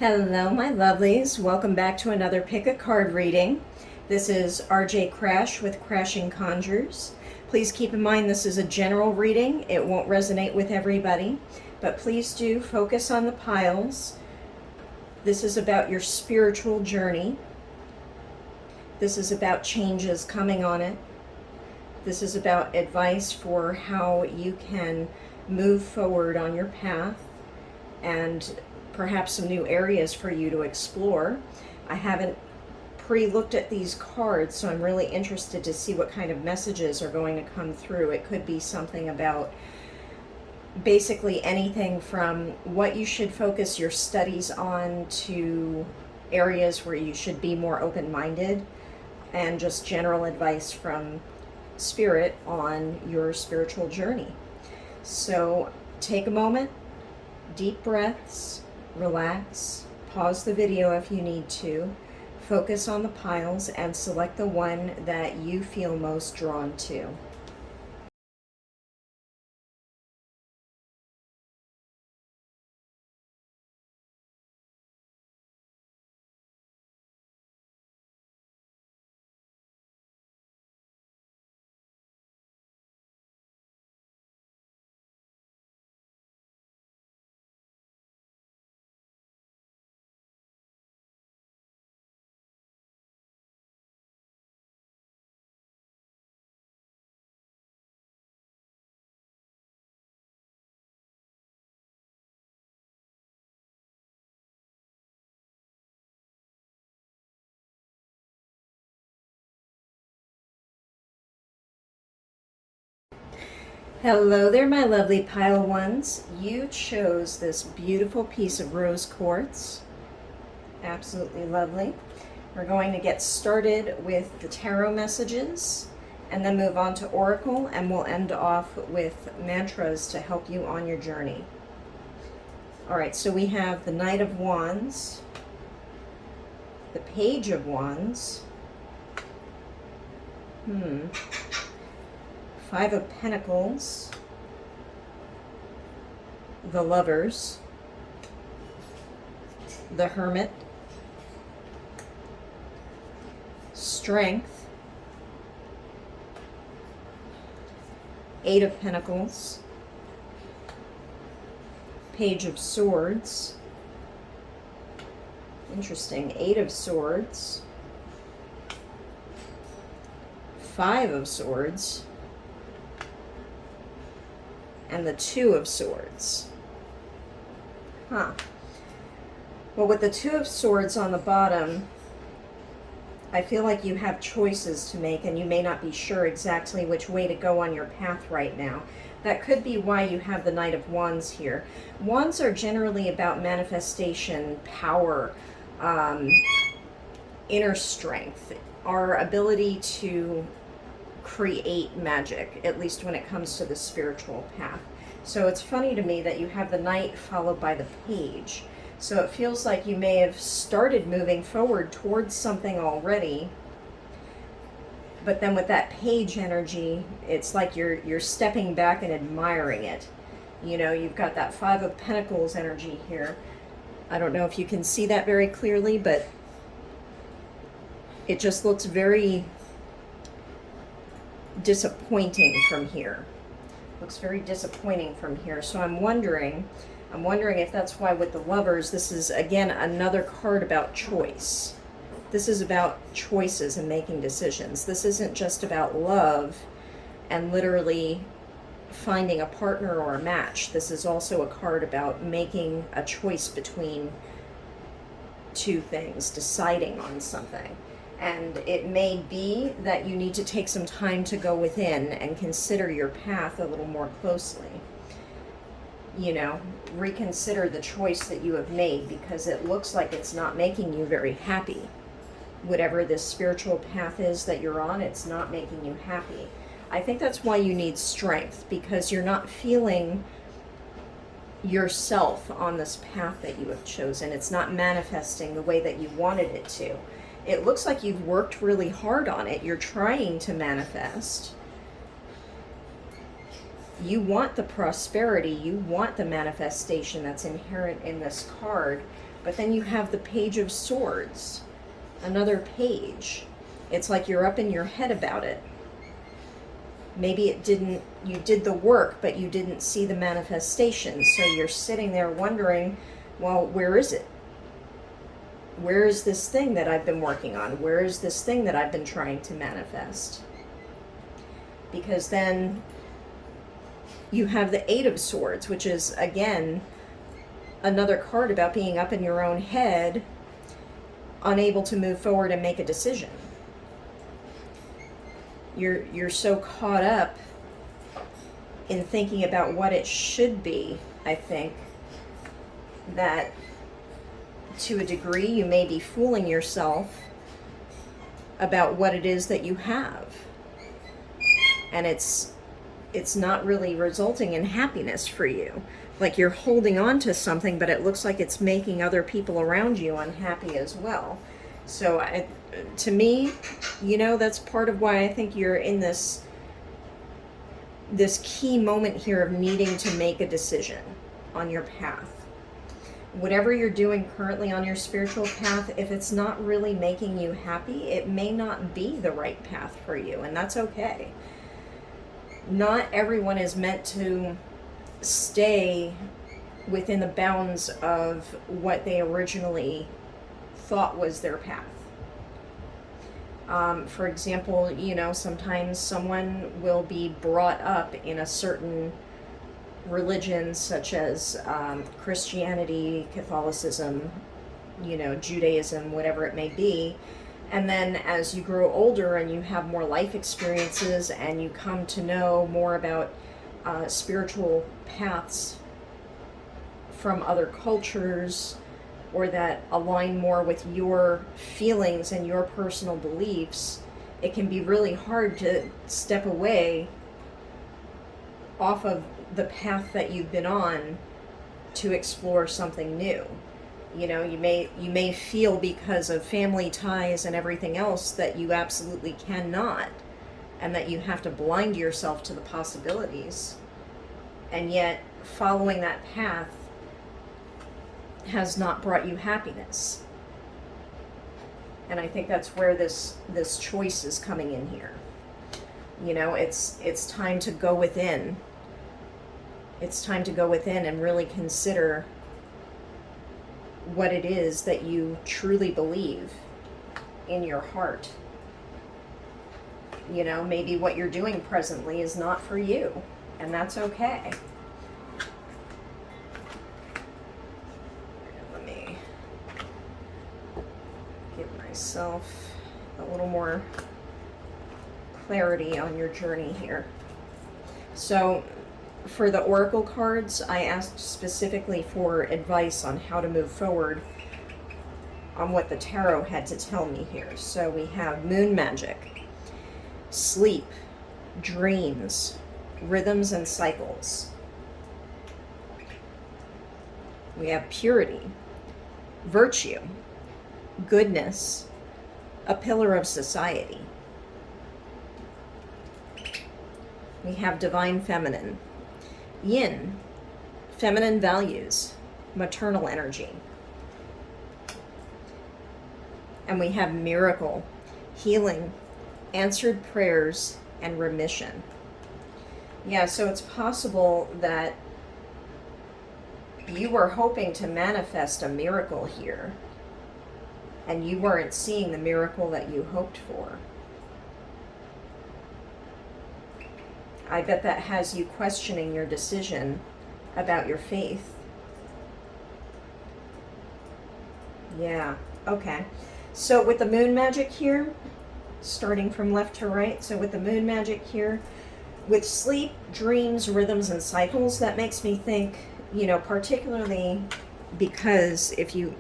Hello, my lovelies. Welcome back to another pick a card reading. This is RJ Crash with Crashing Conjures. Please keep in mind this is a general reading. It won't resonate with everybody, but please do focus on the piles. This is about your spiritual journey. This is about changes coming on it. This is about advice for how you can move forward on your path and perhaps some new areas for you to explore. I haven't pre-looked at these cards, so I'm really interested to see what kind of messages are going to come through. It could be something about basically anything from what you should focus your studies on to areas where you should be more open-minded, and just general advice from Spirit on your spiritual journey. So take a moment, deep breaths, relax, pause the video if you need to, focus on the piles, and select the one that you feel most drawn to. Hello there, my lovely pile ones. You chose this beautiful piece of rose quartz. Absolutely lovely. We're going to get started with the tarot messages and then move on to oracle, and we'll end off with mantras to help you on your journey. All right, so we have the Knight of Wands, the Page of Wands, Five of Pentacles, the Lovers, the Hermit, Strength, Eight of Pentacles, Page of Swords, interesting, Eight of Swords, Five of Swords, and the Two of Swords. Well, with the Two of Swords on the bottom, I feel like you have choices to make, and you may not be sure exactly which way to go on your path right now. That could be why you have the Knight of Wands here. Wands are generally about manifestation, power, inner strength, our ability to create magic, at least when it comes to the spiritual path. So it's funny to me that you have the Knight followed by the Page. So it feels like you may have started moving forward towards something already, but then with that Page energy, it's like you're stepping back and admiring it. You know, you've got that Five of Pentacles energy here. I don't know if you can see that very clearly, but it just looks very disappointing from here. Looks very disappointing from here. So I'm wondering if that's why with the Lovers, this is again another card about choice. This is about choices and making decisions. This isn't just about love and literally finding a partner or a match. This is also a card about making a choice between two things, deciding on something. And it may be that you need to take some time to go within and consider your path a little more closely. You know, reconsider the choice that you have made, because it looks like it's not making you very happy. Whatever this spiritual path is that you're on, it's not making you happy. I think that's why you need strength, because you're not feeling yourself on this path that you have chosen. It's not manifesting the way that you wanted it to. It looks like you've worked really hard on it. You're trying to manifest. You want the prosperity, you want the manifestation that's inherent in this card, but then you have the Page of Swords, another page. It's like you're up in your head about it. Maybe you did the work, but you didn't see the manifestation. So you're sitting there wondering, well, where is it? Where is this thing that I've been working on? Where is this thing that I've been trying to manifest? Because then you have the Eight of Swords, which is, again, another card about being up in your own head, unable to move forward and make a decision. You're so caught up in thinking about what it should be, I think, that to a degree you may be fooling yourself about what it is that you have. And it's not really resulting in happiness for you. Like you're holding on to something, but it looks like it's making other people around you unhappy as well. So to me, that's part of why I think you're in this key moment here of needing to make a decision on your path. Whatever you're doing currently on your spiritual path, if it's not really making you happy, it may not be the right path for you, and that's okay. Not everyone is meant to stay within the bounds of what they originally thought was their path. For example, sometimes someone will be brought up in a certain religion, such as Christianity, Catholicism, Judaism, whatever it may be. And then as you grow older and you have more life experiences and you come to know more about spiritual paths from other cultures, or that align more with your feelings and your personal beliefs, it can be really hard to step away off of the path that you've been on to explore something new. You may feel, because of family ties and everything else, that you absolutely cannot, and that you have to blind yourself to the possibilities. And yet following that path has not brought you happiness. And I think that's where this choice is coming in here. It's time to go within. It's time to go within and really consider what it is that you truly believe in your heart. Maybe what you're doing presently is not for you, and that's okay. Let me give myself a little more clarity on your journey here. So for the oracle cards, I asked specifically for advice on how to move forward on what the tarot had to tell me here. So we have moon magic, sleep, dreams, rhythms and cycles. We have purity, virtue, goodness, a pillar of society. We have divine feminine, yin, feminine values, maternal energy. And we have miracle, healing, answered prayers, and remission. Yeah, so it's possible that you were hoping to manifest a miracle here, and you weren't seeing the miracle that you hoped for. I bet that has you questioning your decision about your faith. Yeah, okay. So with the moon magic here, starting from left to right, so with the moon magic here, with sleep, dreams, rhythms, and cycles, that makes me think, particularly because if you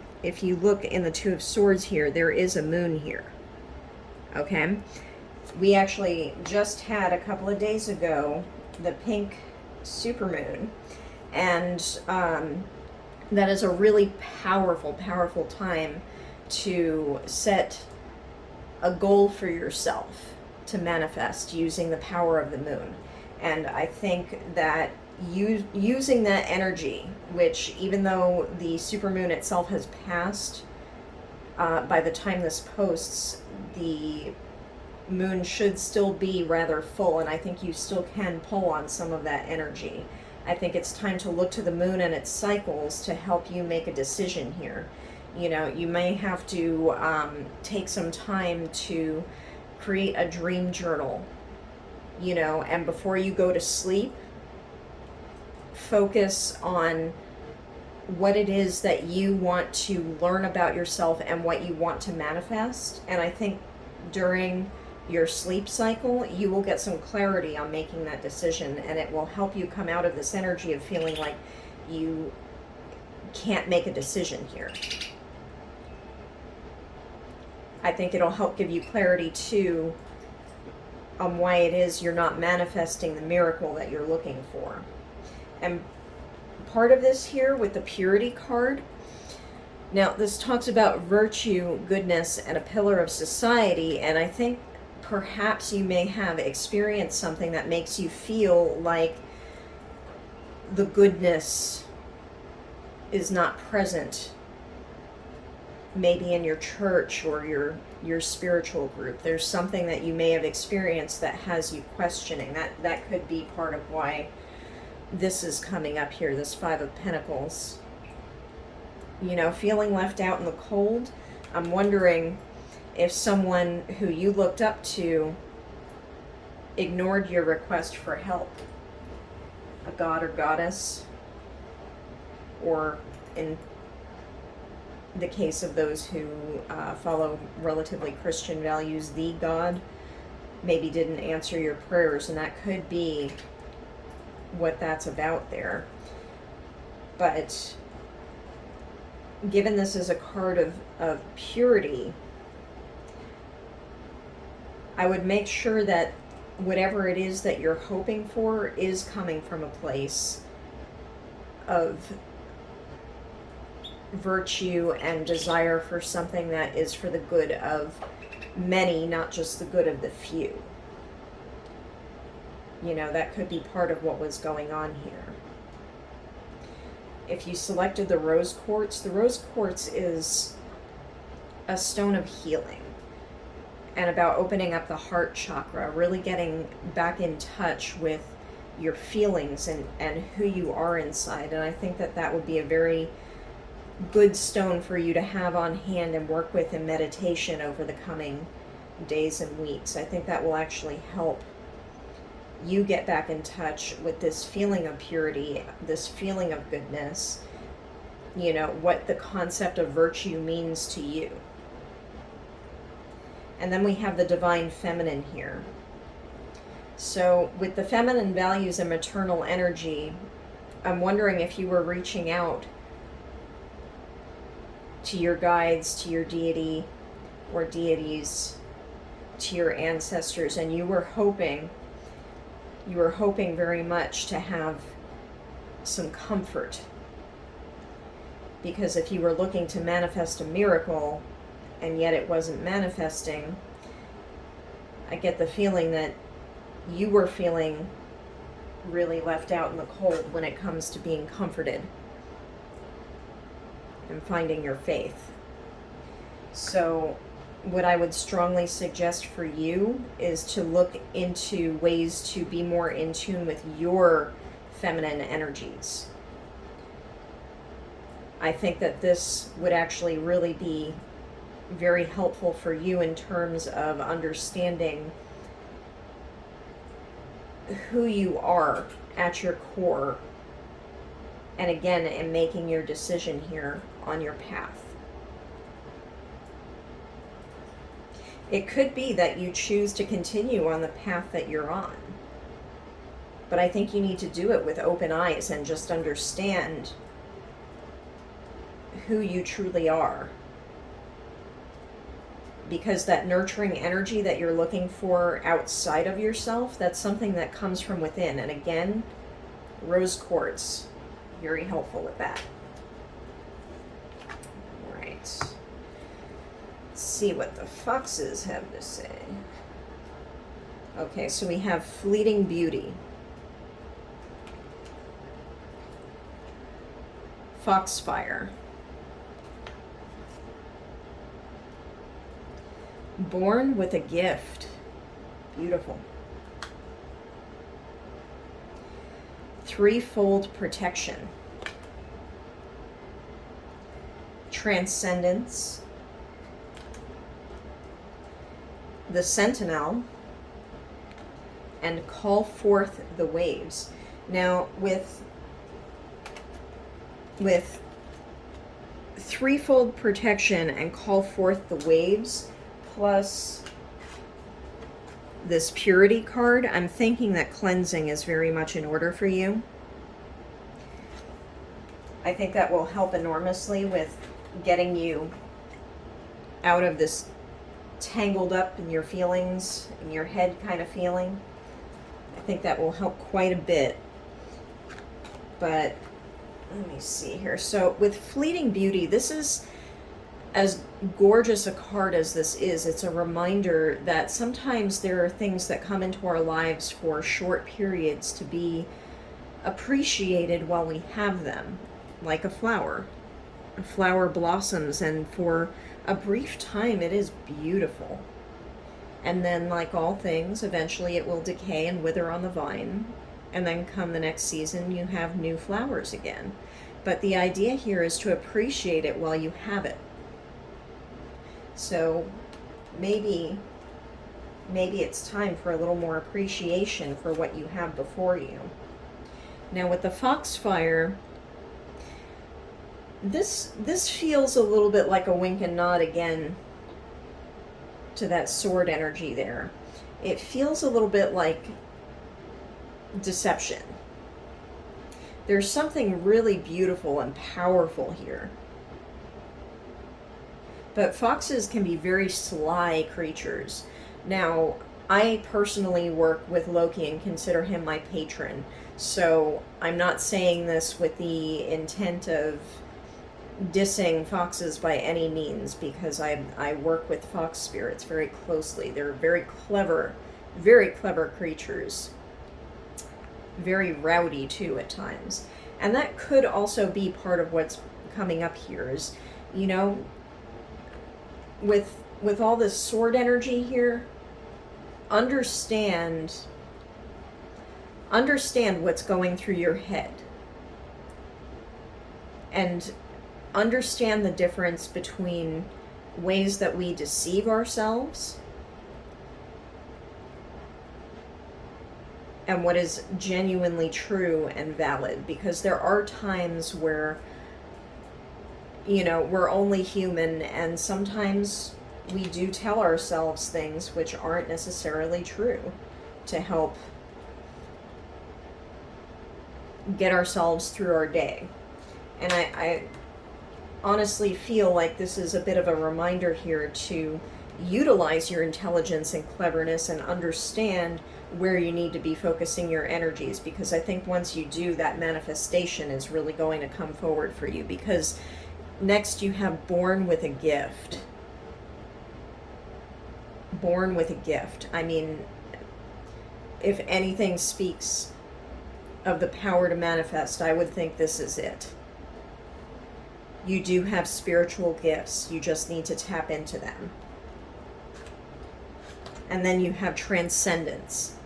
look in the Two of Swords here, there is a moon here, okay? We actually just had, a couple of days ago, the pink supermoon, and that is a really powerful time to set a goal for yourself to manifest using the power of the moon. And I think that using that energy, which even though the supermoon itself has passed, by the time this posts, the moon should still be rather full, and I think you still can pull on some of that energy. I think it's time to look to the moon and its cycles to help you make a decision here. You know, you may have to take some time to create a dream journal, you know, and before you go to sleep, focus on what it is that you want to learn about yourself and what you want to manifest. And I think during your sleep cycle, you will get some clarity on making that decision, and it will help you come out of this energy of feeling like you can't make a decision here. I think it'll help give you clarity too on why it is you're not manifesting the miracle that you're looking for. And part of this here with the purity card, now this talks about virtue, goodness, and a pillar of society, and I think perhaps you may have experienced something that makes you feel like the goodness is not present, maybe in your church or your spiritual group. There's something that you may have experienced that has you questioning. That could be part of why this is coming up here, this Five of Pentacles. You know, feeling left out in the cold. I'm wondering if someone who you looked up to ignored your request for help. A god or goddess, or in the case of those who follow relatively Christian values, the God maybe didn't answer your prayers, and that could be what that's about there. But given this is a card of purity, I would make sure that whatever it is that you're hoping for is coming from a place of virtue and desire for something that is for the good of many, not just the good of the few. You know, that could be part of what was going on here. If you selected the rose quartz is a stone of healing and about opening up the heart chakra, really getting back in touch with your feelings and who you are inside. And I think that that would be a very good stone for you to have on hand and work with in meditation over the coming days and weeks. I think that will actually help you get back in touch with this feeling of purity, this feeling of goodness, you know, what the concept of virtue means to you. And then we have the divine feminine here. So with the feminine values and maternal energy, I'm wondering if you were reaching out to your guides, to your deity or deities, to your ancestors, and you were hoping very much to have some comfort. Because if you were looking to manifest a miracle and yet it wasn't manifesting, I get the feeling that you were feeling really left out in the cold when it comes to being comforted and finding your faith. So what I would strongly suggest for you is to look into ways to be more in tune with your feminine energies. I think that this would actually really be very helpful for you in terms of understanding who you are at your core, and again, in making your decision here on your path. It could be that you choose to continue on the path that you're on, but I think you need to do it with open eyes and just understand who you truly are. Because that nurturing energy that you're looking for outside of yourself, that's something that comes from within. And again, rose quartz, very helpful with that. All right. Let's see what the foxes have to say. Okay, so we have fleeting beauty. Foxfire. Born with a gift. Beautiful. Threefold protection. Transcendence. The Sentinel. And call forth the waves. Now, with threefold protection and call forth the waves, plus this purity card, I'm thinking that cleansing is very much in order for you. I think that will help enormously with getting you out of this tangled up in your feelings, in your head kind of feeling. I think that will help quite a bit. But let me see here. So with Fleeting Beauty, this is, as gorgeous a card as this is, it's a reminder that sometimes there are things that come into our lives for short periods to be appreciated while we have them, like a flower. A flower blossoms, and for a brief time it is beautiful. And then, like all things, eventually it will decay and wither on the vine. And then come the next season, you have new flowers again. But the idea here is to appreciate it while you have it. So maybe it's time for a little more appreciation for what you have before you. Now with the Foxfire, this feels a little bit like a wink and nod again to that sword energy there. It feels a little bit like deception. There's something really beautiful and powerful here. But foxes can be very sly creatures. Now, I personally work with Loki and consider him my patron. So I'm not saying this with the intent of dissing foxes by any means, because I work with fox spirits very closely. They're very clever creatures. Very rowdy too at times. And that could also be part of what's coming up here is, you know, with all this sword energy here, understand what's going through your head. And understand the difference between ways that we deceive ourselves and what is genuinely true and valid. Because there are times where, you know, we're only human, and sometimes we do tell ourselves things which aren't necessarily true to help get ourselves through our day. And I honestly feel like this is a bit of a reminder here to utilize your intelligence and cleverness and understand where you need to be focusing your energies, because I think once you do, that manifestation is really going to come forward for you. Because next you have Born with a Gift. Born with a gift. I mean, if anything speaks of the power to manifest, I would think this is it. You do have spiritual gifts. You just need to tap into them. And then you have Transcendence.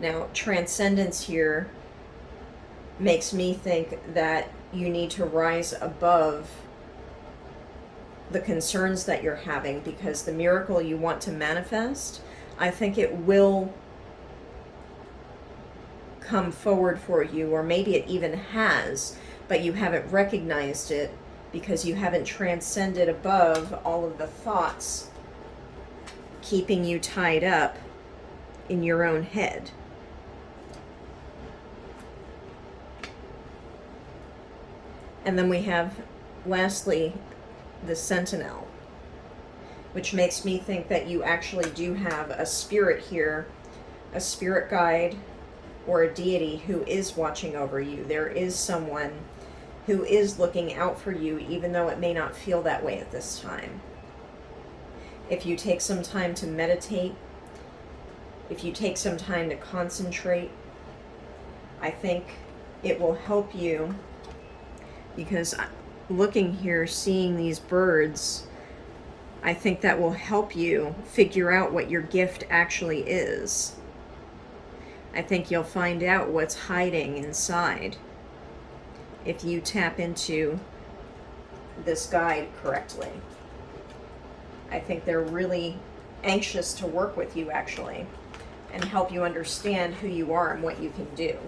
Now, Transcendence here makes me think that you need to rise above the concerns that you're having, because the miracle you want to manifest, I think it will come forward for you, or maybe it even has, but you haven't recognized it because you haven't transcended above all of the thoughts keeping you tied up in your own head. And then we have, lastly, the Sentinel, which makes me think that you actually do have a spirit here, a spirit guide or a deity who is watching over you. There is someone who is looking out for you, even though it may not feel that way at this time. If you take some time to meditate, if you take some time to concentrate, I think it will help you, because looking here, seeing these birds, I think that will help you figure out what your gift actually is. I think you'll find out what's hiding inside if you tap into this guide correctly. I think they're really anxious to work with you, actually, and help you understand who you are and what you can do.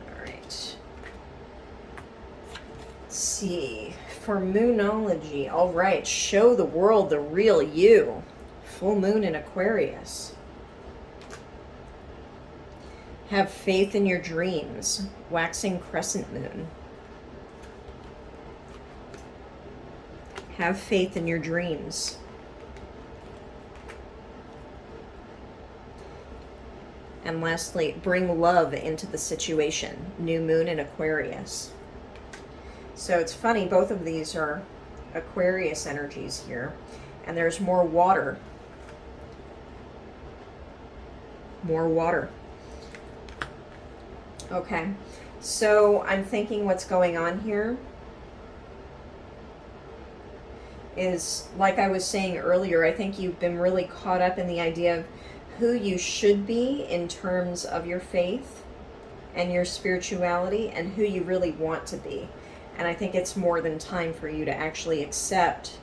All right. Let's see. For Moonology, all right, show the world the real you. Full moon in Aquarius. Have faith in your dreams. Waxing crescent moon. Have faith in your dreams. And lastly, bring love into the situation. New moon in Aquarius. So it's funny, both of these are Aquarius energies here. And there's more water. More water. Okay, so I'm thinking what's going on here is, like I was saying earlier, I think you've been really caught up in the idea of who you should be in terms of your faith and your spirituality and who you really want to be. And I think it's more than time for you to actually accept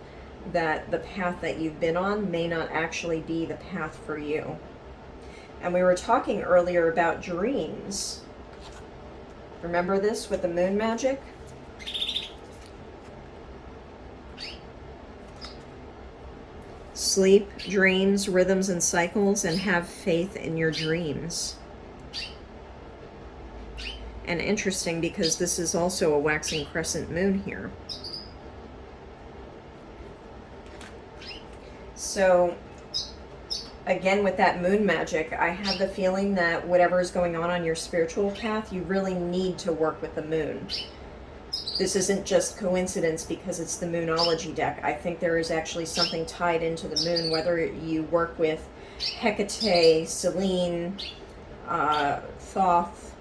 that the path that you've been on may not actually be the path for you. And we were talking earlier about dreams. Remember this with the moon magic? Sleep, dreams, rhythms, and cycles, and have faith in your dreams. And interesting, because this is also a waxing crescent moon here. So, again, with that moon magic, I have the feeling that whatever is going on your spiritual path, you really need to work with the moon. This isn't just coincidence because it's the Moonology deck. I think there is actually something tied into the moon, whether you work with Hecate, Selene, Thoth,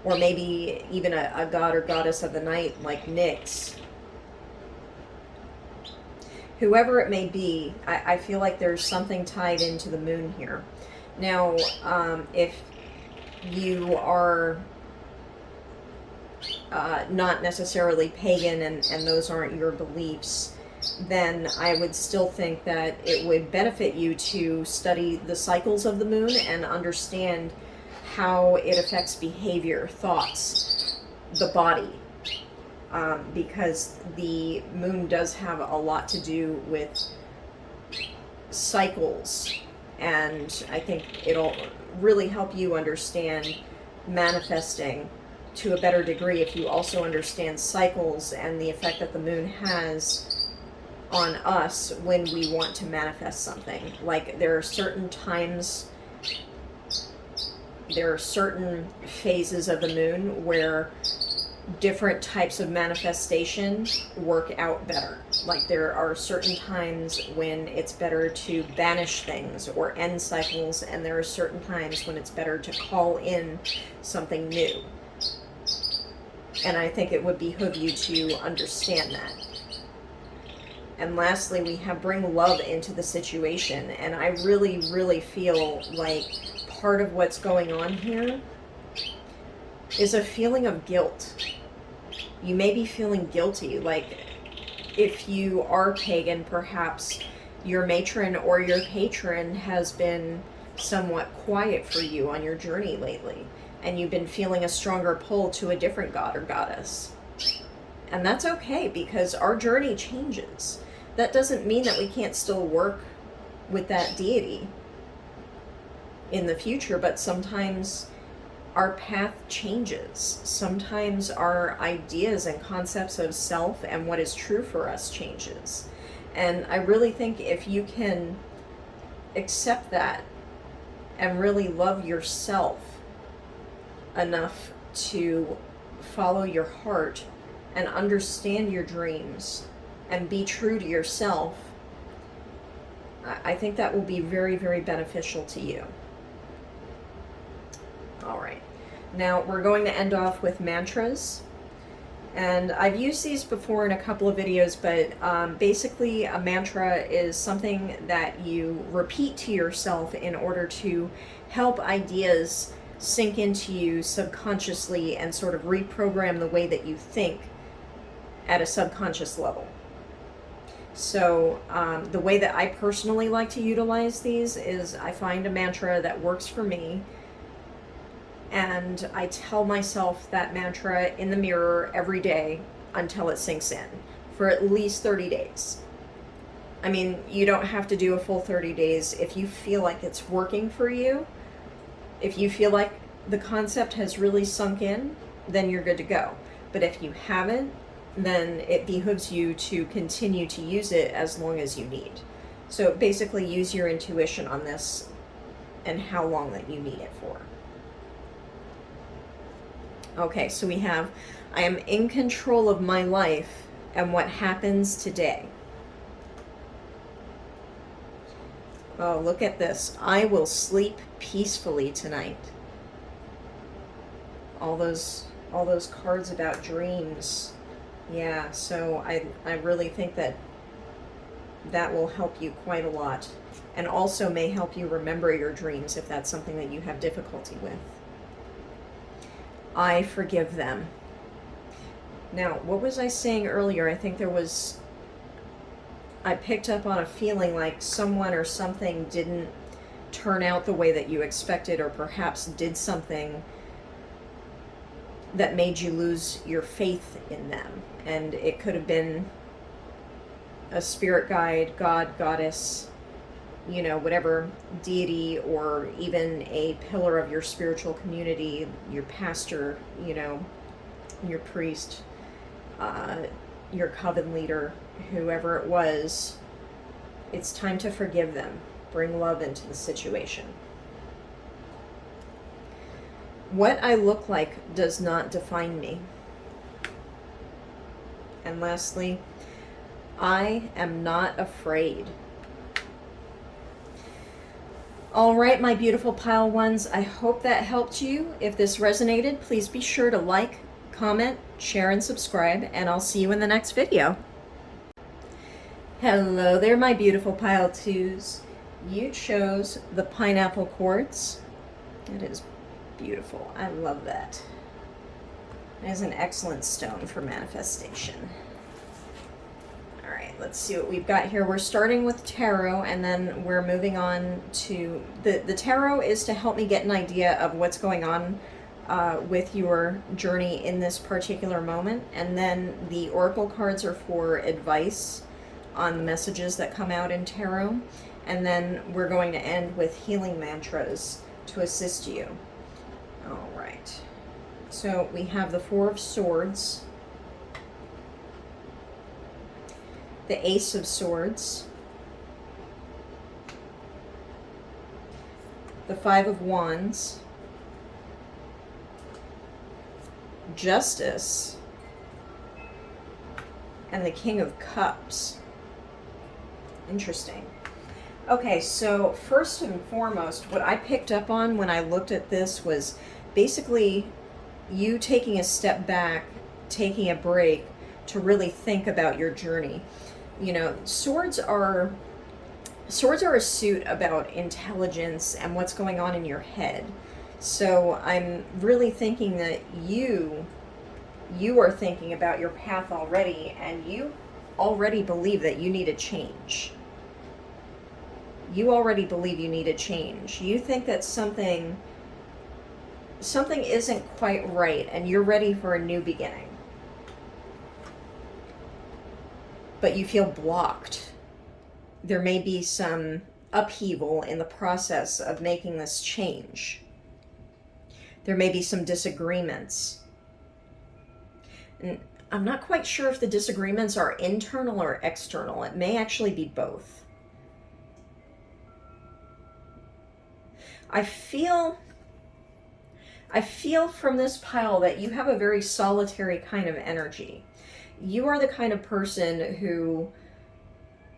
or maybe even a god or goddess of the night like Nyx. Whoever it may be, I feel like there's something tied into the moon here. Now, if you are not necessarily pagan and those aren't your beliefs, then I would still think that it would benefit you to study the cycles of the moon and understand how it affects behavior, thoughts, the body. Because the moon does have a lot to do with cycles, and I think it'll really help you understand manifesting to a better degree if you also understand cycles and the effect that the moon has on us when we want to manifest something. Like, there are certain times, there are certain phases of the moon where different types of manifestation work out better. Like, there are certain times when it's better to banish things or end cycles, and there are certain times when it's better to call in something new. And I think it would behoove you to understand that. And lastly, we have bring love into the situation. And I really, really feel like part of what's going on here is a feeling of guilt. You may be feeling guilty, like if you are pagan, perhaps your matron or your patron has been somewhat quiet for you on your journey lately, and you've been feeling a stronger pull to a different god or goddess. And that's okay, because our journey changes. That doesn't mean that we can't still work with that deity in the future, but sometimes our path changes. Sometimes our ideas and concepts of self and what is true for us changes. And I really think if you can accept that and really love yourself enough to follow your heart and understand your dreams and be true to yourself, I think that will be very, very beneficial to you. All right. Now we're going to end off with mantras. And I've used these before in a couple of videos, but basically a mantra is something that you repeat to yourself in order to help ideas sink into you subconsciously and sort of reprogram the way that you think at a subconscious level. So the way that I personally like to utilize these is I find a mantra that works for me, and I tell myself that mantra in the mirror every day until it sinks in for at least 30 days. I mean, you don't have to do a full 30 days. If you feel like it's working for you, if you feel like the concept has really sunk in, then you're good to go. But if you haven't, then it behooves you to continue to use it as long as you need. So basically use your intuition on this and how long that you need it for. Okay, so we have, I am in control of my life and what happens today. Oh, look at this. I will sleep peacefully tonight. All those cards about dreams. Yeah, so I really think that will help you quite a lot, and also may help you remember your dreams if that's something that you have difficulty with. I forgive them. Now, what was I saying earlier? I think I picked up on a feeling like someone or something didn't turn out the way that you expected, or perhaps did something that made you lose your faith in them. And it could have been a spirit guide, god, goddess, you know, whatever deity, or even a pillar of your spiritual community, your pastor, you know, your priest, your coven leader, whoever it was. It's time to forgive them. Bring love into the situation. What I look like does not define me. And lastly, I am not afraid. All right, my beautiful pile ones, I hope that helped you. If this resonated, please be sure to like, comment, share, and subscribe, and I'll see you in the next video. Hello there, my beautiful pile twos. You chose the pineapple quartz. It is beautiful. I love that. It is an excellent stone for manifestation. All right, let's see what we've got here. We're starting with tarot, and then we're moving on to the tarot is to help me get an idea of what's going on with your journey in this particular moment, and then the oracle cards are for advice on the messages that come out in tarot, and then we're going to end with healing mantras to assist you. All right, so we have the Four of Swords, the Ace of Swords, the Five of Wands, Justice, and the King of Cups. Interesting. Okay, so first and foremost, what I picked up on when I looked at this was basically you taking a step back, taking a break to really think about your journey. You know, swords are a suit about intelligence and what's going on in your head. So I'm really thinking that you are thinking about your path already, and you already believe that you need a change. You already believe you need a change. You think that something isn't quite right, and you're ready for a new beginning. But you feel blocked. There may be some upheaval in the process of making this change. There may be some disagreements. And I'm not quite sure if the disagreements are internal or external. It may actually be both. I feel from this pile that you have a very solitary kind of energy. You are the kind of person who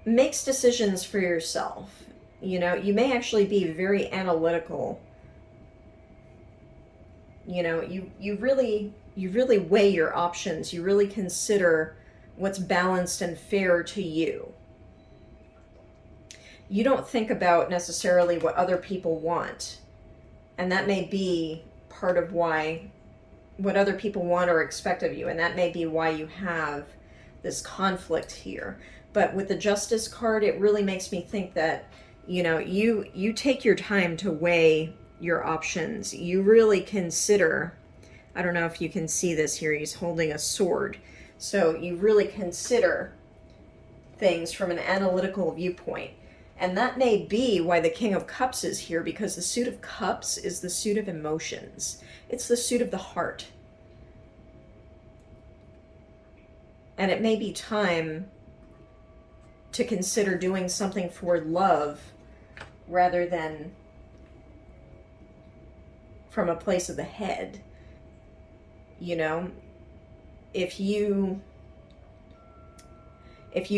makes decisions for yourself. You know, you may actually be very analytical. You know, you you really weigh your options. You really consider what's balanced and fair to you. You don't think about necessarily what other people want. And that may be part of why, what other people want or expect of you. And that may be why you have this conflict here. But with the Justice card, it really makes me think that, you know, you take your time to weigh your options. You really consider, I don't know if you can see this here, he's holding a sword. So you really consider things from an analytical viewpoint. And that may be why the King of Cups is here, because the suit of cups is the suit of emotions. It's the suit of the heart. And it may be time to consider doing something for love rather than from a place of the head. You know, if you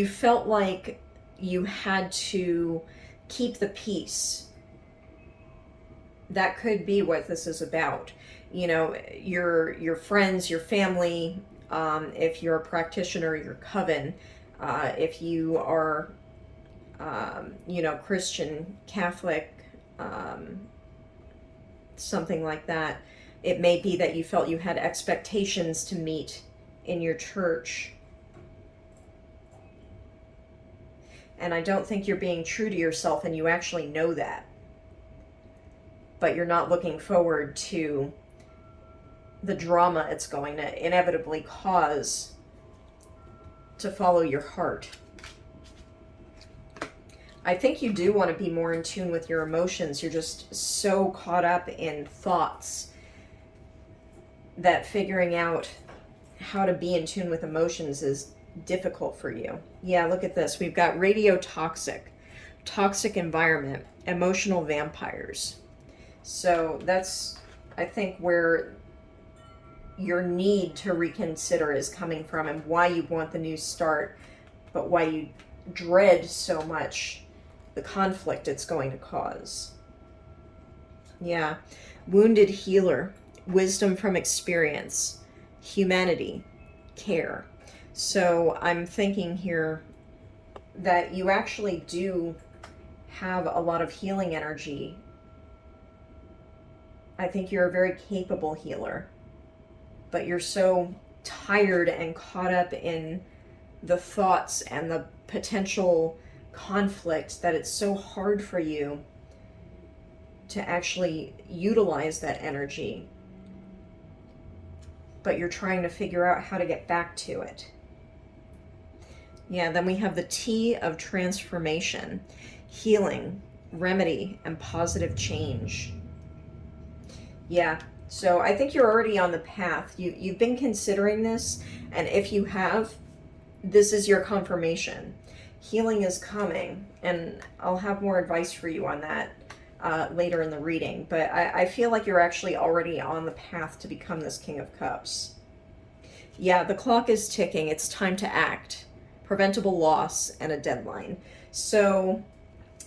felt like you had to keep the peace, that could be what this is about. You know, your friends, your family, if you're a practitioner, your coven, if you are, you know, Christian, Catholic, something like that. It may be that you felt you had expectations to meet in your church. And I don't think you're being true to yourself, and you actually know that. But you're not looking forward to the drama it's going to inevitably cause to follow your heart. I think you do want to be more in tune with your emotions. You're just so caught up in thoughts that figuring out how to be in tune with emotions is difficult for you. Yeah, look at this. We've got radiotoxic, toxic environment, emotional vampires. So that's, I think, where your need to reconsider is coming from, and why you want the new start, but why you dread so much the conflict it's going to cause. Yeah. Wounded healer, wisdom from experience, humanity, care. So I'm thinking here that you actually do have a lot of healing energy. I think you're a very capable healer, but you're so tired and caught up in the thoughts and the potential conflict that it's so hard for you to actually utilize that energy. But you're trying to figure out how to get back to it. Yeah, then we have the T of transformation, healing, remedy, and positive change. Yeah, so I think you're already on the path. You've been considering this, and if you have, this is your confirmation. Healing is coming, and I'll have more advice for you on that later in the reading. But I feel like you're actually already on the path to become this King of Cups. Yeah, the clock is ticking. It's time to act. Preventable loss and a deadline. So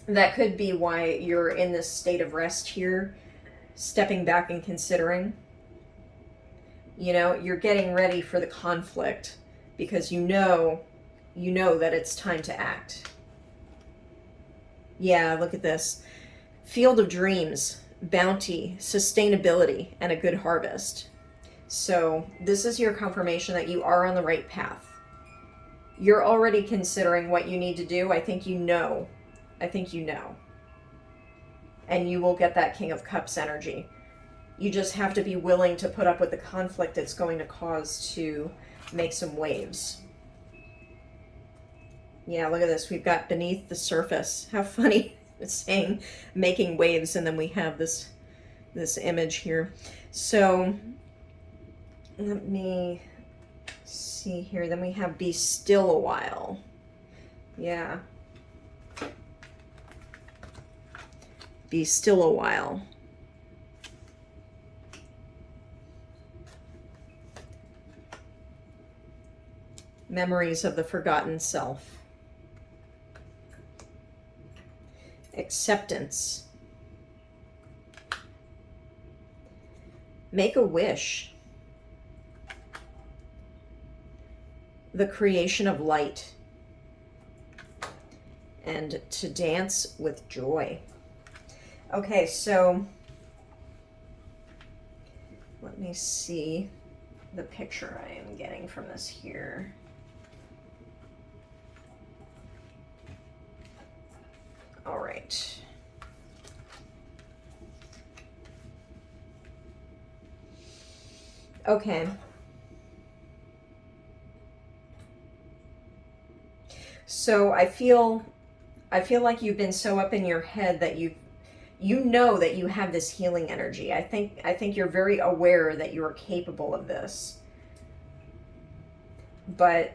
that could be why you're in this state of rest here, stepping back and considering. You know, you're getting ready for the conflict because you know that it's time to act. Yeah, look at this. Field of dreams, bounty, sustainability, and a good harvest. So this is your confirmation that you are on the right path. You're already considering what you need to do. I think you know. And you will get that King of Cups energy. You just have to be willing to put up with the conflict it's going to cause to make some waves. Yeah, look at this. We've got beneath the surface. How funny. It's saying making waves, and then we have this image here. So let me see here. Then we have be still a while. Yeah. Be still a while. Memories of the forgotten self. Acceptance. Make a wish. the creation of light, and to dance with joy. Okay, so let me see the picture I am getting from this here. All right. Okay. So I feel like you've been so up in your head that you know that you have this healing energy. I think you're very aware that you are capable of this. But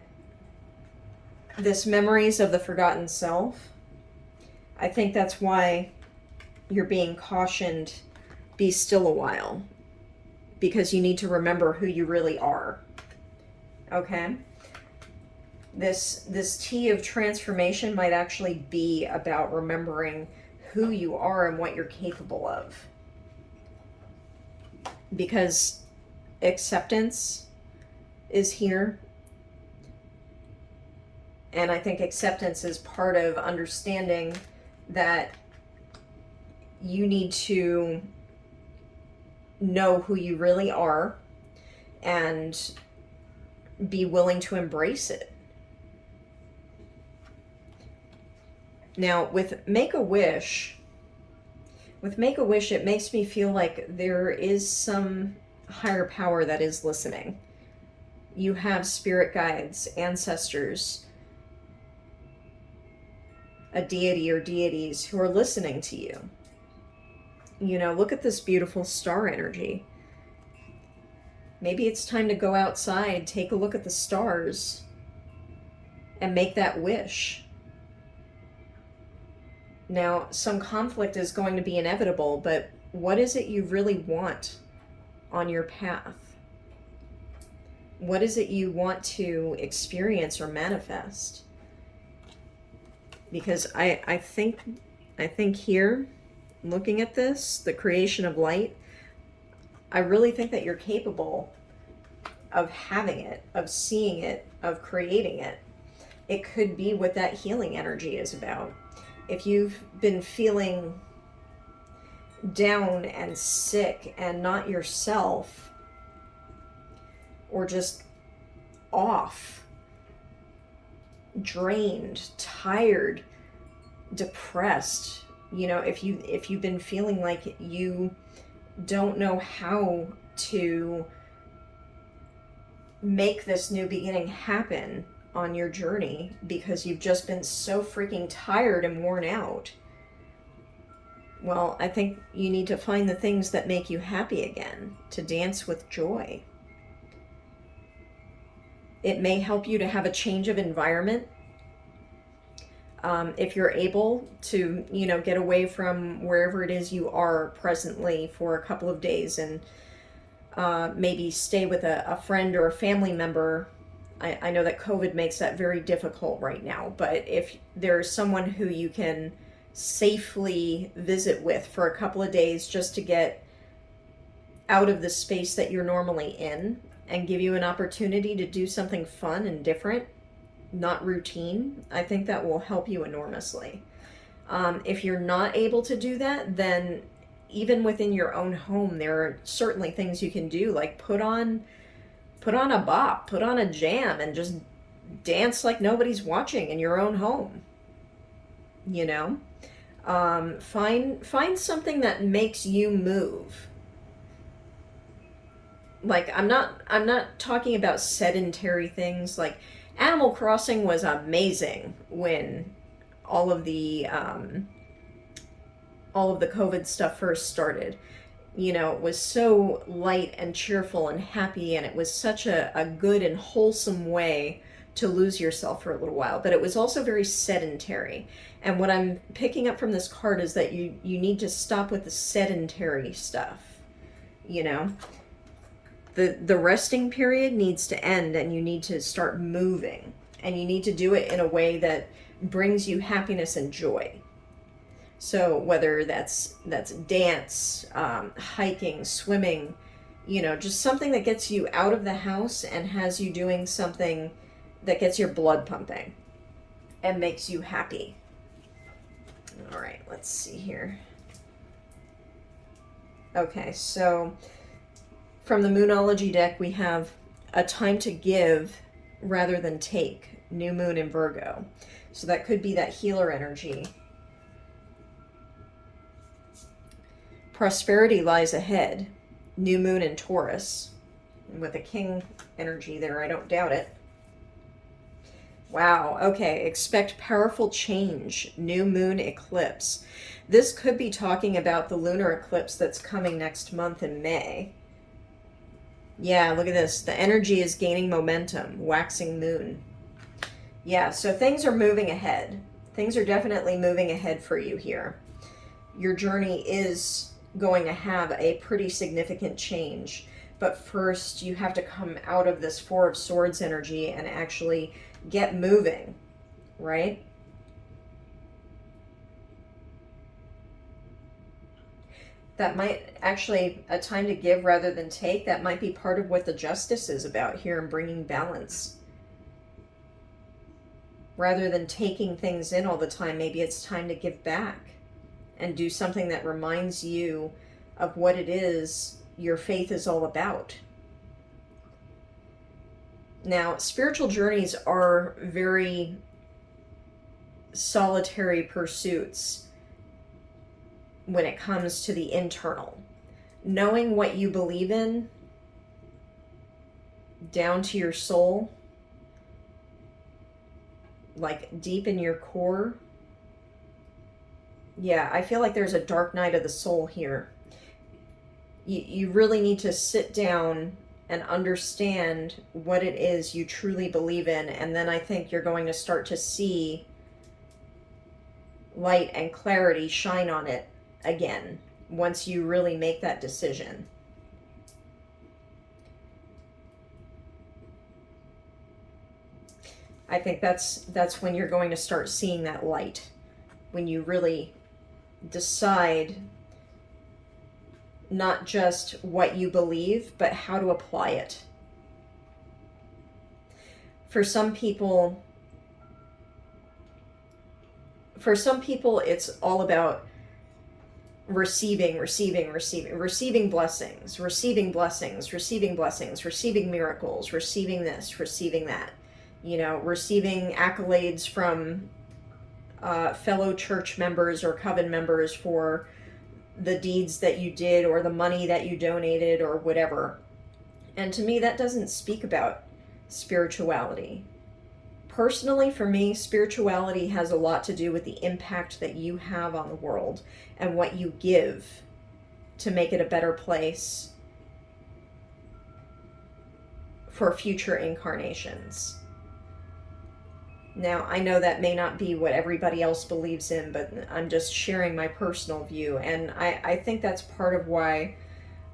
this memories of the forgotten self, I think that's why you're being cautioned, be still a while, because you need to remember who you really are. Okay? This tea of transformation might actually be about remembering who you are and what you're capable of. Because acceptance is here. And I think acceptance is part of understanding that you need to know who you really are and be willing to embrace it. Now, with Make-A-Wish, it makes me feel like there is some higher power that is listening. You have spirit guides, ancestors, a deity or deities who are listening to you. You know, look at this beautiful star energy. Maybe it's time to go outside, take a look at the stars, and make that wish. Now, some conflict is going to be inevitable, but what is it you really want on your path? What is it you want to experience or manifest? Because I think here, looking at this, the creation of light, I really think that you're capable of having it, of seeing it, of creating it. It could be what that healing energy is about. If you've been feeling down and sick and not yourself, or just off, drained, tired, depressed, you know, if you've been feeling like you don't know how to make this new beginning happen on your journey because you've just been so freaking tired and worn out, well, I think you need to find the things that make you happy again, to dance with joy. It may help you to have a change of environment. If you're able to, you know, get away from wherever it is you are presently for a couple of days and maybe stay with a friend or a family member. I know that COVID makes that very difficult right now, but if there's someone who you can safely visit with for a couple of days just to get out of the space that you're normally in and give you an opportunity to do something fun and different, not routine, I think that will help you enormously. If you're not able to do that, then even within your own home, there are certainly things you can do, like put on a bop, put on a jam, and just dance like nobody's watching in your own home. You know, find something that makes you move. Like, I'm not talking about sedentary things. Like, Animal Crossing was amazing when all of the COVID stuff first started. You know, it was so light and cheerful and happy, and it was such a good and wholesome way to lose yourself for a little while. But it was also very sedentary. And what I'm picking up from this card is that you need to stop with the sedentary stuff. You know, the resting period needs to end, and you need to start moving. And you need to do it in a way that brings you happiness and joy. So whether that's dance, hiking, swimming, you know, just something that gets you out of the house and has you doing something that gets your blood pumping and makes you happy. All right, let's see here. Okay, so from the Moonology deck, we have a time to give rather than take. New moon in Virgo. So that could be that healer energy. Prosperity lies ahead. New moon in Taurus. And with a king energy there, I don't doubt it. Wow, okay. Expect powerful change. New moon eclipse. This could be talking about the lunar eclipse that's coming next month in May. Yeah, look at this. The energy is gaining momentum. Waxing moon. Yeah, so things are moving ahead. Things are definitely moving ahead for you here. Your journey is going to have a pretty significant change. But first, you have to come out of this Four of Swords energy and actually get moving, right? That might actually, a time to give rather than take, that might be part of what the Justice is about here in bringing balance. Rather than taking things in all the time, maybe it's time to give back and do something that reminds you of what it is your faith is all about. Now, spiritual journeys are very solitary pursuits when it comes to the internal. Knowing what you believe in down to your soul, like deep in your core. Yeah, I feel like there's a dark night of the soul here. You really need to sit down and understand what it is you truly believe in, and then I think you're going to start to see light and clarity shine on it again once you really make that decision. I think that's when you're going to start seeing that light, when you really decide not just what you believe, but how to apply it. For some people, it's all about receiving blessings, receiving miracles, receiving this, receiving that. You know, receiving accolades from fellow church members or coven members for the deeds that you did or the money that you donated or whatever. And to me, that doesn't speak about spirituality. Personally, for me, spirituality has a lot to do with the impact that you have on the world and what you give to make it a better place for future incarnations. Now, I know that may not be what everybody else believes in, but I'm just sharing my personal view. And I think that's part of why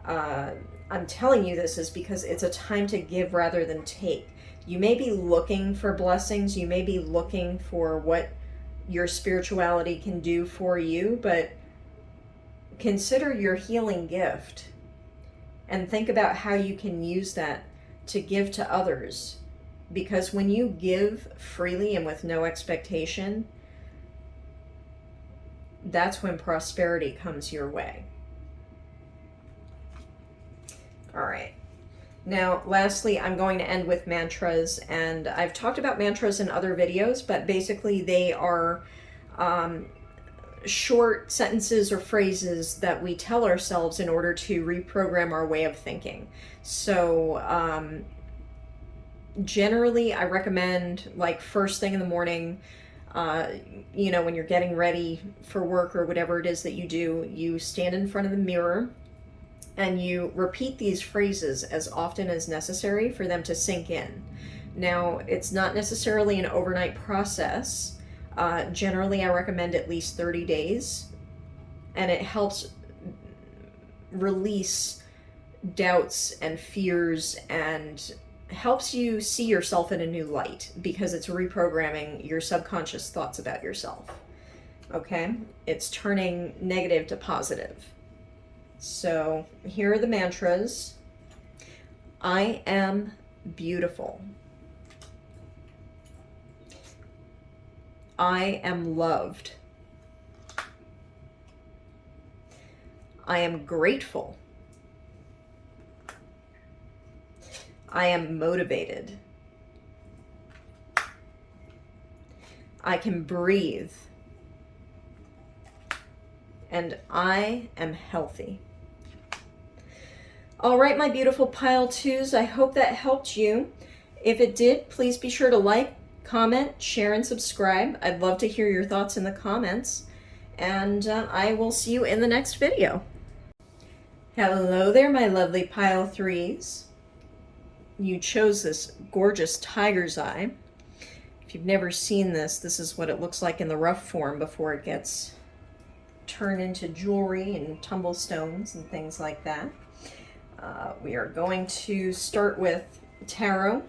I'm telling you this, is because it's a time to give rather than take. You may be looking for blessings. You may be looking for what your spirituality can do for you, but consider your healing gift and think about how you can use that to give to others. Because when you give freely and with no expectation, that's when prosperity comes your way. All right. Now, lastly, I'm going to end with mantras. And I've talked about mantras in other videos, but basically they are short sentences or phrases that we tell ourselves in order to reprogram our way of thinking. So, generally, I recommend, like, first thing in the morning, you know, when you're getting ready for work or whatever it is that you do, you stand in front of the mirror and you repeat these phrases as often as necessary for them to sink in. Now, it's not necessarily an overnight process. Generally, I recommend at least 30 days, and it helps release doubts and fears and helps you see yourself in a new light, because it's reprogramming your subconscious thoughts about yourself. Okay? It's turning negative to positive. So here are the mantras. I am beautiful. I am loved. I am grateful. I am motivated. I can breathe. And I am healthy. All right, my beautiful pile twos, I hope that helped you. If it did, please be sure to like, comment, share, and subscribe. I'd love to hear your thoughts in the comments. And I will see you in the next video. Hello there, my lovely pile threes. You chose this gorgeous tiger's eye. If you've never seen this, this is what it looks like in the rough form before it gets turned into jewelry and tumble stones and things like that. We are going to start with tarot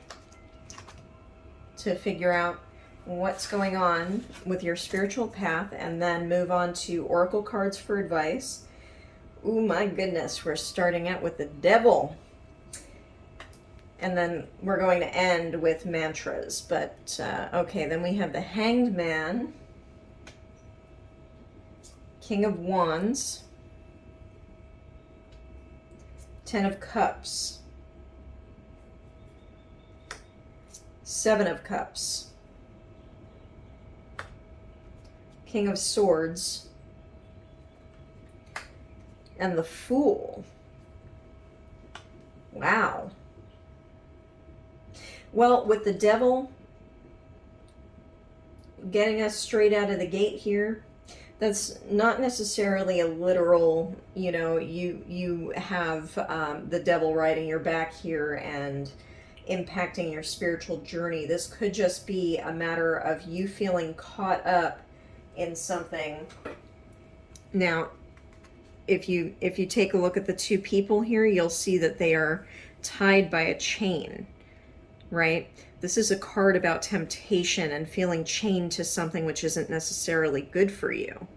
to figure out what's going on with your spiritual path, and then move on to oracle cards for advice. Oh my goodness, we're starting out with the devil. And then we're going to end with mantras. But, okay, then we have the Hanged Man, King of Wands, Ten of Cups, Seven of Cups, King of Swords, and the Fool. Wow. Well, with the devil getting us straight out of the gate here, that's not necessarily a literal, you know, you have the devil riding your back here and impacting your spiritual journey. This could just be a matter of you feeling caught up in something. Now, if you take a look at the two people here, you'll see that they are tied by a chain, right? This is a card about temptation and feeling chained to something which isn't necessarily good for you.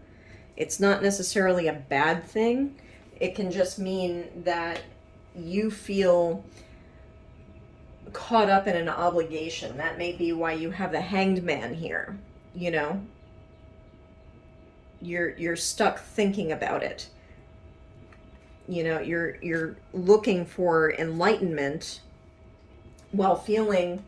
It's not necessarily a bad thing. It can just mean that you feel caught up in an obligation. That may be why you have the Hanged Man here, you know? You're stuck thinking about it. You know, you're looking for enlightenment while feeling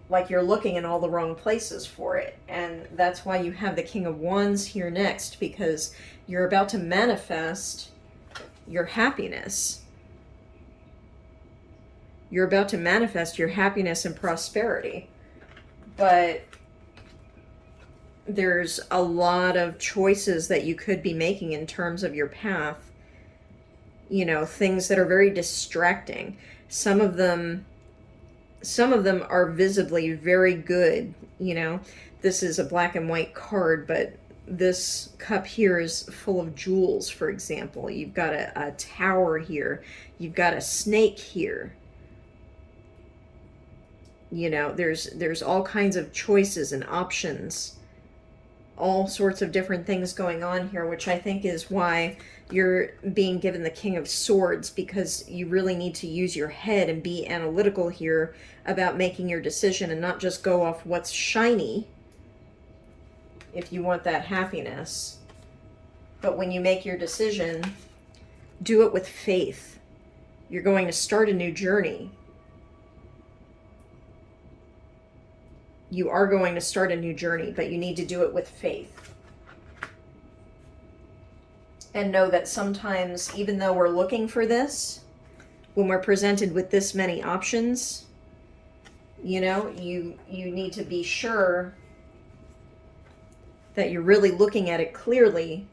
like you're looking in all the wrong places for it. And that's why you have the King of Wands here next, because you're about to manifest your happiness. You're about to manifest your happiness and prosperity. But there's a lot of choices that you could be making in terms of your path. You know, things that are very distracting. Some of them are visibly very good. You know, this is a black and white card, but this cup here is full of jewels, for example. You've got a tower here. You've got a snake here. You know, there's all kinds of choices and options. All sorts of different things going on here, which I think is why you're being given the King of Swords, because you really need to use your head and be analytical here about making your decision and not just go off what's shiny if you want that happiness. But when you make your decision, do it with faith. You're going to start a new journey. You are going to start a new journey, but you need to do it with faith. And know that sometimes, even though we're looking for this, when we're presented with this many options, you know, you need to be sure that you're really looking at it clearly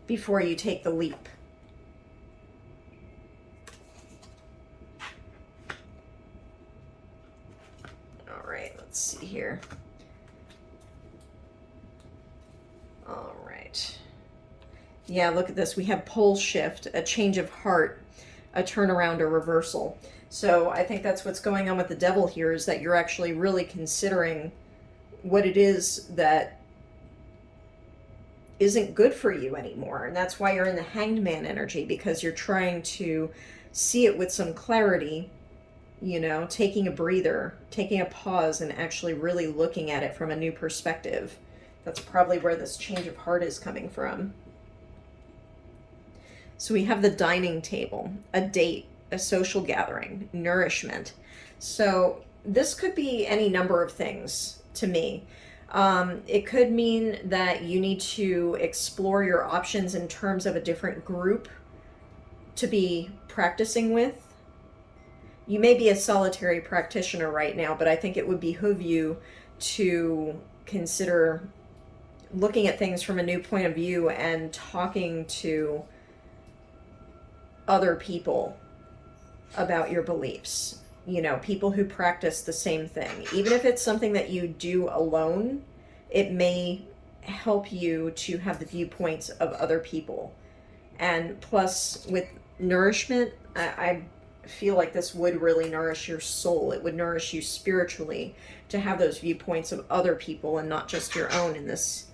before you take the leap. All right, let's see here. All right. Yeah, look at this. We have pole shift, a change of heart, a turnaround, a reversal. So I think that's what's going on with the devil here, is that you're actually really considering what it is that isn't good for you anymore. And that's why you're in the Hanged Man energy, because you're trying to see it with some clarity, you know, taking a breather, taking a pause, and actually really looking at it from a new perspective. That's probably where this change of heart is coming from. So we have the dining table, a date, a social gathering, nourishment. So this could be any number of things to me. It could mean that you need to explore your options in terms of a different group to be practicing with. You may be a solitary practitioner right now, but I think it would behoove you to consider looking at things from a new point of view and talking to other people about your beliefs. You know, people who practice the same thing. Even if it's something that you do alone, it may help you to have the viewpoints of other people. And plus, with nourishment, I feel like this would really nourish your soul. It would nourish you spiritually to have those viewpoints of other people and not just your own in this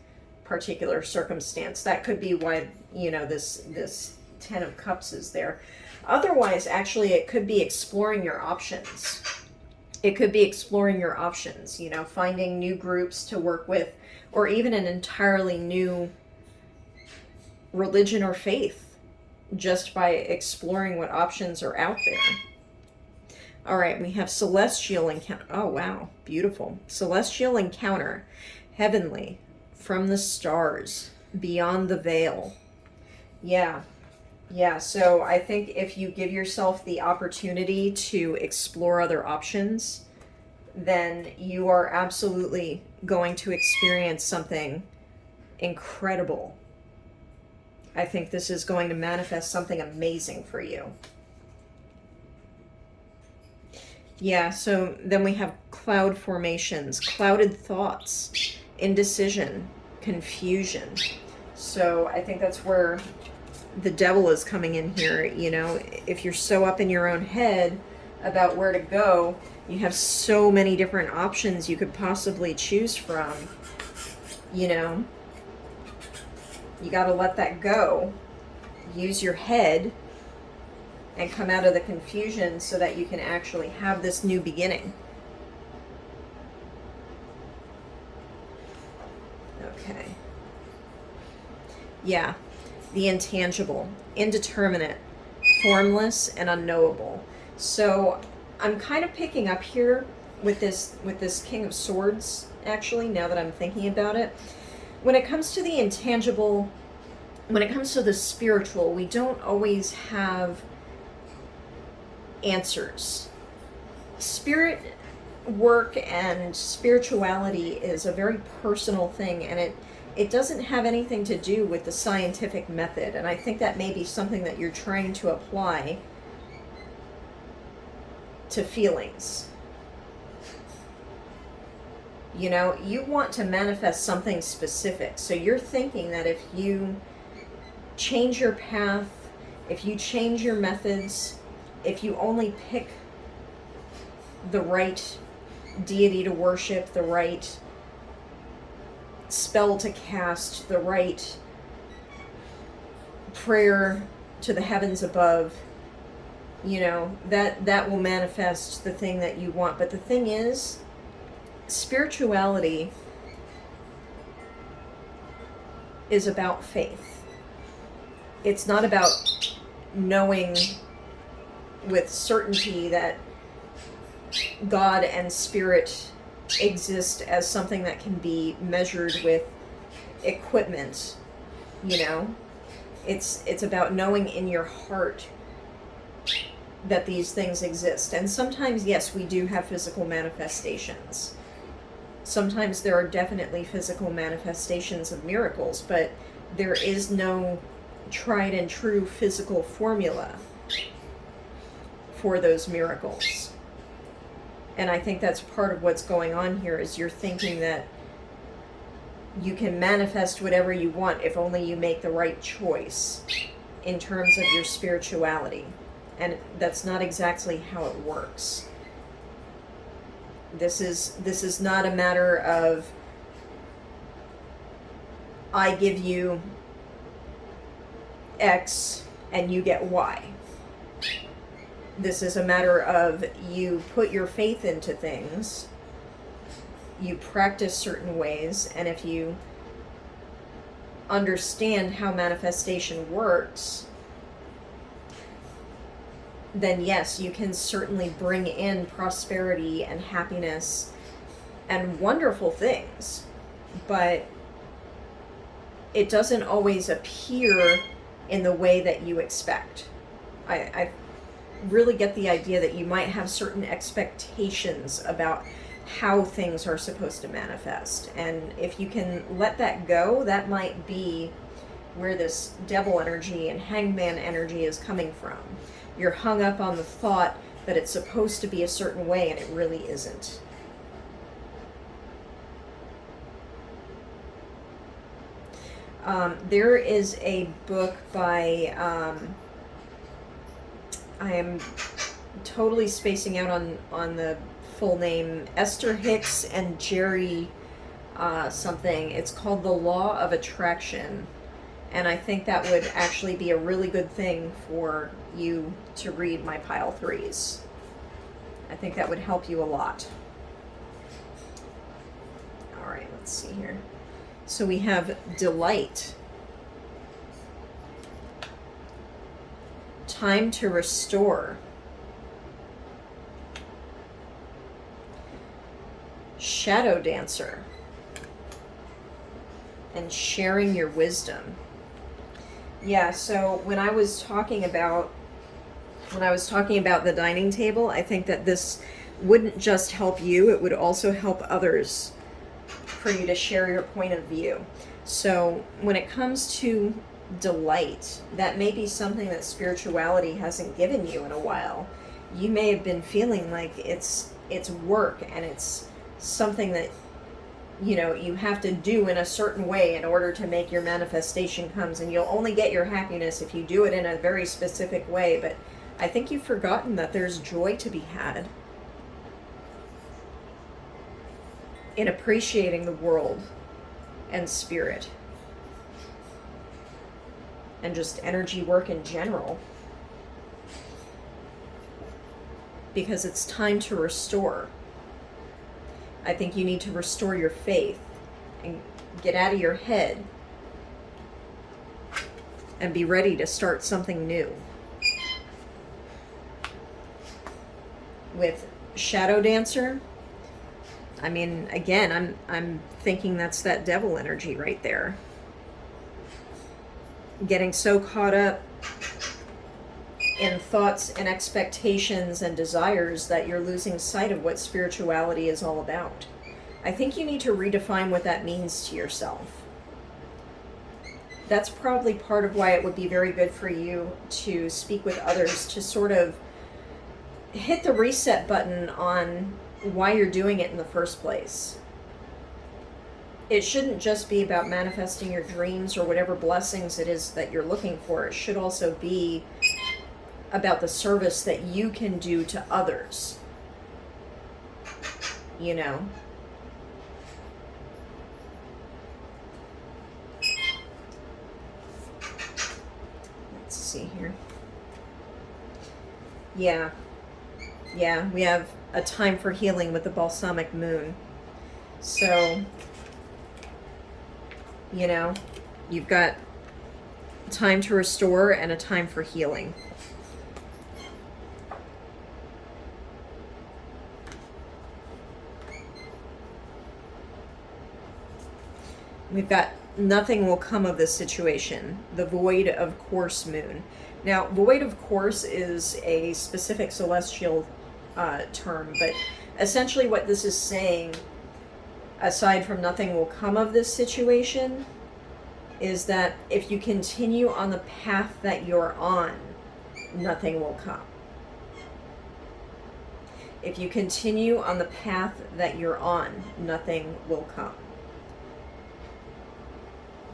particular circumstance. That could be why, you know, this Ten of Cups is there. Otherwise, actually, it could be exploring your options. It could be exploring your options, you know, finding new groups to work with, or even an entirely new religion or faith, just by exploring what options are out there. All right, we have celestial encounter. Oh, wow, beautiful. Celestial encounter, heavenly, from the stars, beyond the veil. Yeah, so I think if you give yourself the opportunity to explore other options, then you are absolutely going to experience something incredible. I think this is going to manifest something amazing for you. Yeah, so then we have cloud formations, clouded thoughts, indecision, confusion. So I think that's where the devil is coming in here. You know, if you're so up in your own head about where to go, you have so many different options you could possibly choose from. You know, you got to let that go. Use your head and come out of the confusion so that you can actually have this new beginning. Okay. Yeah. The intangible, indeterminate, formless, and unknowable. So I'm kind of picking up here with this King of Swords, actually, now that I'm thinking about it. When it comes to the intangible, when it comes to the spiritual, we don't always have answers. Spirit work and spirituality is a very personal thing, and it doesn't have anything to do with the scientific method. And I think that may be something that you're trying to apply to feelings. You know, you want to manifest something specific. So you're thinking that if you change your path, if you change your methods, if you only pick the right deity to worship, the right spell to cast, the right prayer to the heavens above, you know, that will manifest the thing that you want. But the thing is, spirituality is about faith. It's not about knowing with certainty that God and spirit exist as something that can be measured with equipment. You know, it's about knowing in your heart that these things exist. And sometimes, yes, we do have physical manifestations. Sometimes there are definitely physical manifestations of miracles, but there is no tried and true physical formula for those miracles. And I think that's part of what's going on here, is you're thinking that you can manifest whatever you want if only you make the right choice in terms of your spirituality. And that's not exactly how it works. This is not a matter of I give you X and you get Y. This is a matter of you put your faith into things, you practice certain ways, and if you understand how manifestation works, then yes, you can certainly bring in prosperity and happiness and wonderful things, but it doesn't always appear in the way that you expect. I really get the idea that you might have certain expectations about how things are supposed to manifest, and if you can let that go, that might be where this devil energy and hangman energy is coming from. You're hung up on the thought that it's supposed to be a certain way, and it really isn't. There is a book by, I am totally spacing out on the full name, Esther Hicks and Jerry something. It's called The Law of Attraction. And I think that would actually be a really good thing for you to read, my pile threes. I think that would help you a lot. All right, let's see here. So we have delight. Time to restore. Shadow dancer. And sharing your wisdom. Yeah, so when I was talking about the dining table, I think that this wouldn't just help you, it would also help others for you to share your point of view. So when it comes to delight, that may be something that spirituality hasn't given you in a while. You may have been feeling like it's work, and it's something that you have to do in a certain way in order to make your manifestation comes, and you'll only get your happiness if you do it in a very specific way. But I think you've forgotten that there's joy to be had in appreciating the world and spirit and just energy work in general, because it's time to restore. I think you need to restore your faith and get out of your head and be ready to start something new. With Shadow Dancer, I mean, again, I'm thinking that's that devil energy right there. Getting so caught up in thoughts and expectations and desires that you're losing sight of what spirituality is all about. I think you need to redefine what that means to yourself. That's probably part of why it would be very good for you to speak with others, to sort of hit the reset button on why you're doing it in the first place. It shouldn't just be about manifesting your dreams or whatever blessings it is that you're looking for. It should also be about the service that you can do to others. Let's see here. Yeah, we have a time for healing with the balsamic moon. So, you've got time to restore and a time for healing. We've got nothing will come of this situation. The void of course moon. Now, void of course is a specific celestial term, but essentially what this is saying, aside from nothing will come of this situation, is that if you continue on the path that you're on, nothing will come. If you continue on the path that you're on, nothing will come.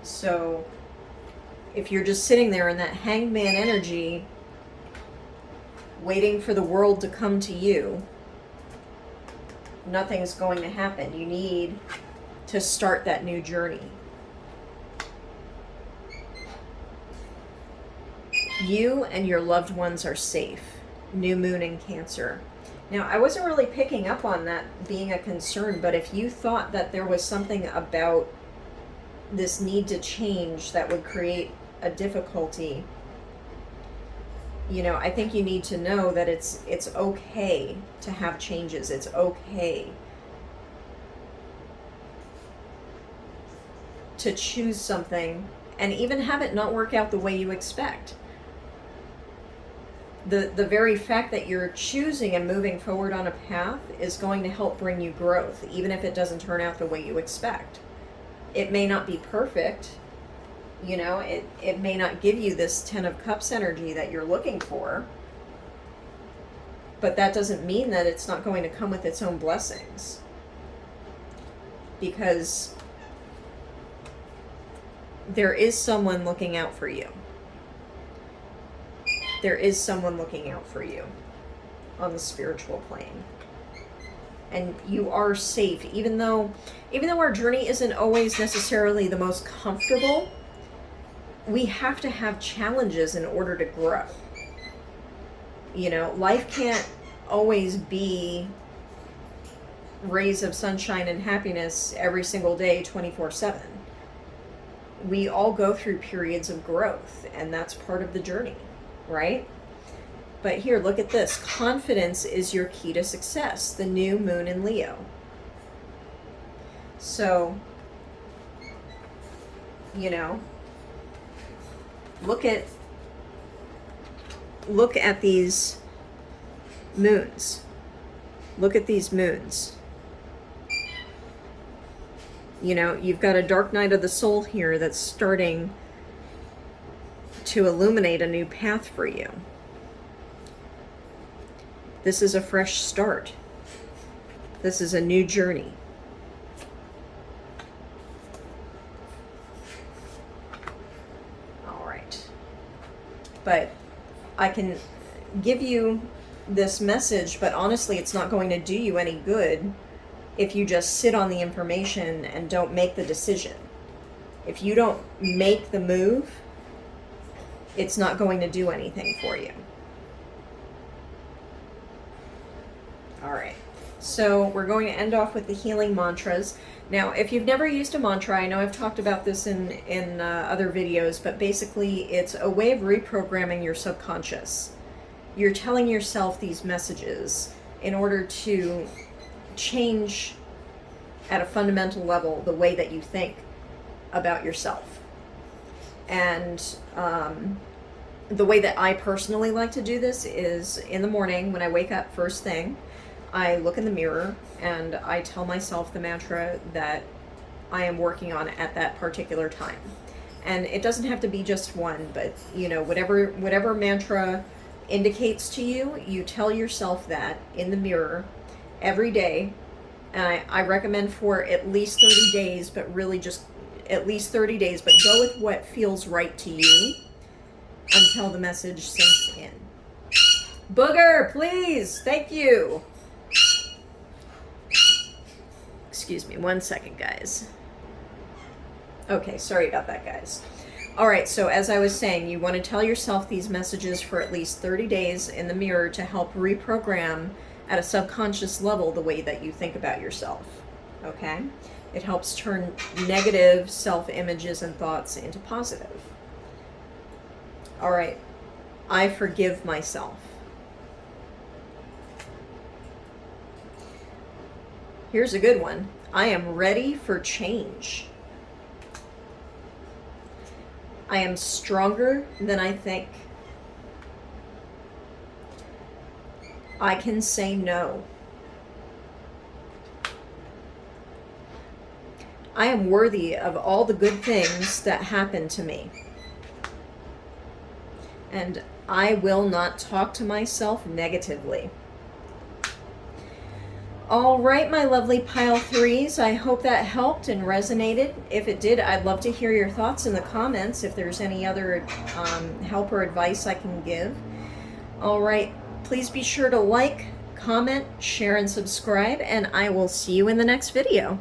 So if you're just sitting there in that hangman energy, waiting for the world to come to you, nothing's going to happen. You need to start that new journey. You and your loved ones are safe. new moon in Cancer. Now, I wasn't really picking up on that being a concern, but if you thought that there was something about this need to change that would create a difficulty, you know, I think you need to know that it's okay to have changes. It's okay to choose something and even have it not work out the way you expect. The very fact that you're choosing and moving forward on a path is going to help bring you growth, even if it doesn't turn out the way you expect. It may not be perfect, you know, it may not give you this Ten of Cups energy that you're looking for, but that doesn't mean that it's not going to come with its own blessings. Because there is someone looking out for you. There is someone looking out for you on the spiritual plane. And you are safe, even though our journey isn't always necessarily the most comfortable. We have to have challenges in order to grow. You know, life can't always be rays of sunshine and happiness every single day, 24/7. We all go through periods of growth, and that's part of the journey, right? But here, look at this. Confidence is your key to success. The new moon in Leo. So, you know, look at these moons. Look at these moons. You know, you've got a dark night of the soul here that's starting to illuminate a new path for you. This is a fresh start. This is a new journey. All right. But I can give you this message, but honestly, it's not going to do you any good if you just sit on the information and don't make the decision. If you don't make the move, it's not going to do anything for you. All right, so we're going to end off with the healing mantras. Now, if you've never used a mantra, I know I've talked about this in other videos, but basically it's a way of reprogramming your subconscious. You're telling yourself these messages in order to change at a fundamental level the way that you think about yourself. And the way that I personally like to do this is in the morning when I wake up first thing, I look in the mirror and I tell myself the mantra that I am working on at that particular time. And it doesn't have to be just one, but you know, whatever mantra indicates to you, you tell yourself that in the mirror every day. And I recommend for at least 30 days, but really just at least 30 days, but go with what feels right to you until the message sinks in. Booger, please, thank you. Excuse me, 1 second, guys. Okay, sorry about that, guys. All right, so as I was saying, you want to tell yourself these messages for at least 30 days in the mirror to help reprogram at a subconscious level the way that you think about yourself, okay? It helps turn negative self-images and thoughts into positive. All right, I forgive myself. Here's a good one. I am ready for change. I am stronger than I think. I can say no. I am worthy of all the good things that happen to me. And I will not talk to myself negatively. All right, my lovely pile threes, I hope that helped and resonated. If it did, I'd love to hear your thoughts in the comments if there's any other help or advice I can give. All right, please be sure to like, comment, share, and subscribe, and I will see you in the next video.